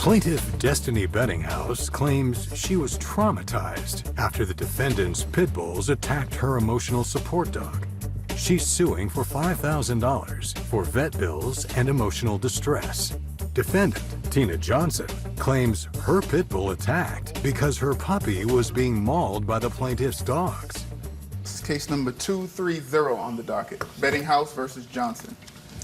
Plaintiff Destiney Bedinghaus claims she was traumatized after the defendant's pit bulls attacked her emotional support dog. She's suing for $5,000 for vet bills and emotional distress. Defendant, Tina Johnson, claims her pit bull attacked because her puppy was being mauled by the plaintiff's dogs. This is case number 230 on the docket. Bedinghaus versus Johnson.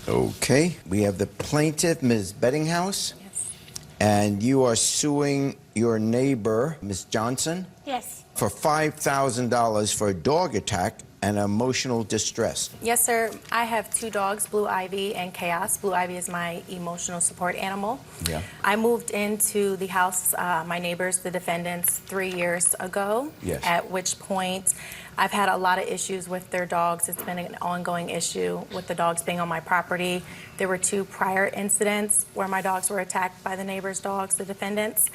Okay, we have the plaintiff, Ms. Bedinghaus. Yes. And you are suing your neighbor, Ms. Johnson? Yes. For $5,000 for a dog attack and emotional distress. Yes, sir. I have two dogs, Blue Ivy and Chaos. Blue Ivy is my emotional support animal. Yeah. I moved into the house, my neighbors, the defendants, 3 years ago. Yes. At which point I've had a lot of issues with their dogs. It's been an ongoing issue with the dogs being on my property. There were 2 prior incidents where my dogs were attacked by the neighbors' dogs, the defendants.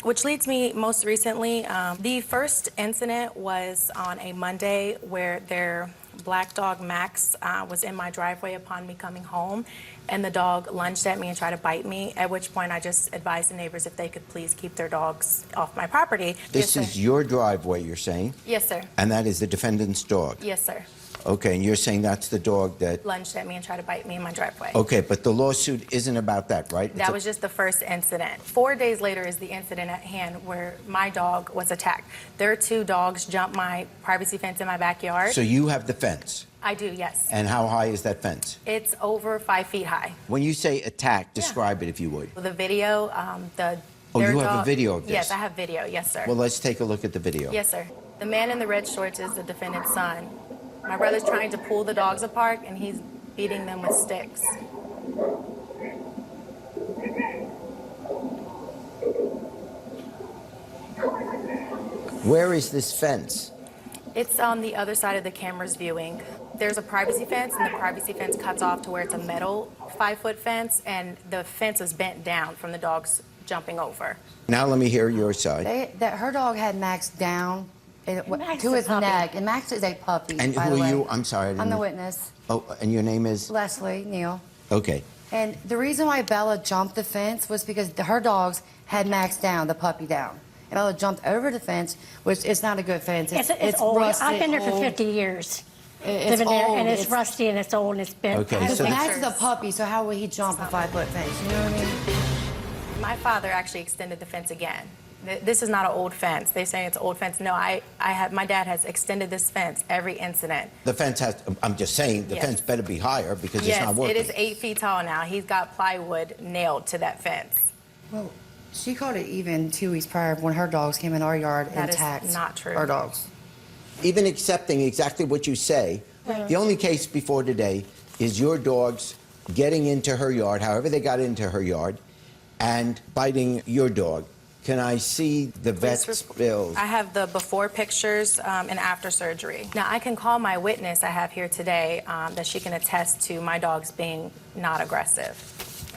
Which leads me most recently, the first incident was on a Monday where their black dog Max was in my driveway upon me coming home, and the dog lunged at me and tried to bite me, at which point I just advised the neighbors if they could please keep their dogs off my property. This is your driveway, you're saying? Yes, sir. And that is the defendant's dog? Yes, sir. Okay, and you're saying that's the dog that... Lunged at me and tried to bite me in my driveway. Okay, but the lawsuit isn't about that, right? That was just the first incident. 4 days later is the incident at hand where my dog was attacked. Their 2 dogs jumped my privacy fence in my backyard. So you have the fence? I do, yes. And how high is that fence? It's over 5 feet high. When you say attack, describe it if you would. The video, Oh, you have a video of this? Yes, I have video, yes, sir. Well, let's take a look at the video. Yes, sir. The man in the red shorts is the defendant's son. My brother's trying to pull the dogs apart, and he's beating them with sticks. Where is this fence? It's on the other side of the camera's viewing. There's a privacy fence, and the privacy fence cuts off to where it's a metal 5-foot fence, and the fence is bent down from the dogs jumping over. Now let me hear your side. Her dog had Max down to his neck, and Max is a puppy. And by who the are way. you? I'm sorry. I'm the witness. Oh, and your name is? Leslie Neal. Okay. And the reason why Bella jumped the fence was because her dogs had Max down, the puppy down. And Bella jumped over the fence, which it's not a good fence. It's old. rusted, I've been there for old. 50 years. It's living there, old. and it's rusty and it's old and it's bent. Okay, Because so Max is a puppy, so how would he jump a 5-foot fence? You know what I mean? My father actually extended the fence again. This is not an old fence. They say it's an old fence. No, my dad has extended this fence every incident. The fence has, I'm just saying, the Yes. fence better be higher because it's not Yes, working. it is 8 feet tall now. He's got plywood nailed to that fence. Well, she called it even 2 weeks prior when her dogs came in our yard and That is attacked not true. our dogs. Even accepting exactly what you say, the only case before today is your dogs getting into her yard, however they got into her yard, and biting your dog. Can I see the vet's bills? I have the before pictures and after surgery. Now, I can call my witness I have here today that she can attest to my dogs being not aggressive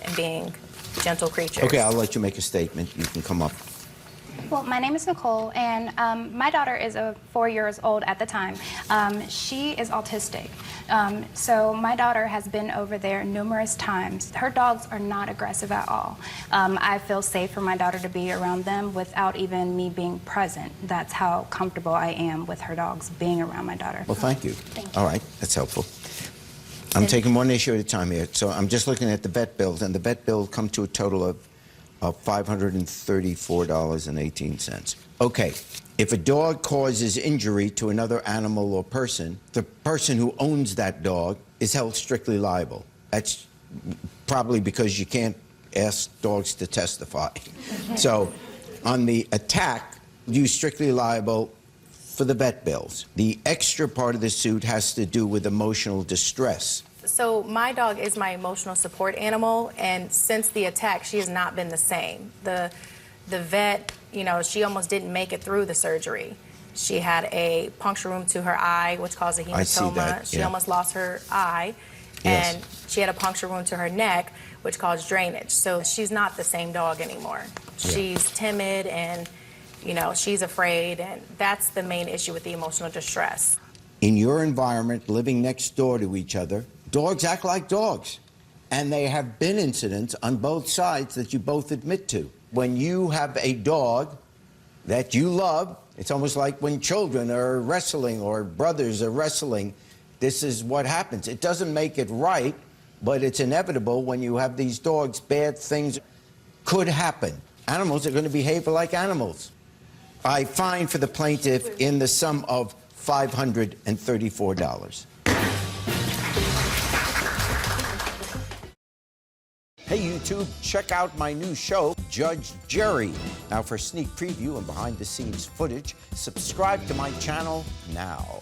and being gentle creatures. Okay, I'll let you make a statement. You can come up. Well, my name is Nicole, and my daughter is 4 years old at the time. She is autistic, so my daughter has been over there numerous times. Her dogs are not aggressive at all. I feel safe for my daughter to be around them without even me being present. That's how comfortable I am with her dogs being around my daughter. Well, thank you. Thank you. All right, that's helpful. I'm taking one issue at a time here. So I'm just looking at the vet bills, and the vet bills come to a total of $534.18. Okay, if a dog causes injury to another animal or person, the person who owns that dog is held strictly liable. That's probably because you can't ask dogs to testify. So on the attack, you're strictly liable for the vet bills. The extra part of the suit has to do with emotional distress. So my dog is my emotional support animal, and since the attack, she has not been the same. The vet, you know, she almost didn't make it through the surgery. She had a puncture wound to her eye, which caused a hematoma. I see that, She yeah. almost lost her eye, Yes. and she had a puncture wound to her neck, which caused drainage. So she's not the same dog anymore. Yeah. She's timid, and you know, she's afraid, and that's the main issue with the emotional distress. In your environment, living next door to each other, dogs act like dogs. And there have been incidents on both sides that you both admit to. When you have a dog that you love, it's almost like when children are wrestling or brothers are wrestling. This is what happens. It doesn't make it right, but it's inevitable when you have these dogs. Bad things could happen. Animals are going to behave like animals. I fine for the plaintiff in the sum of $534. Hey YouTube, check out my new show, Judge Jerry. Now for sneak preview and behind the scenes footage, subscribe to my channel now.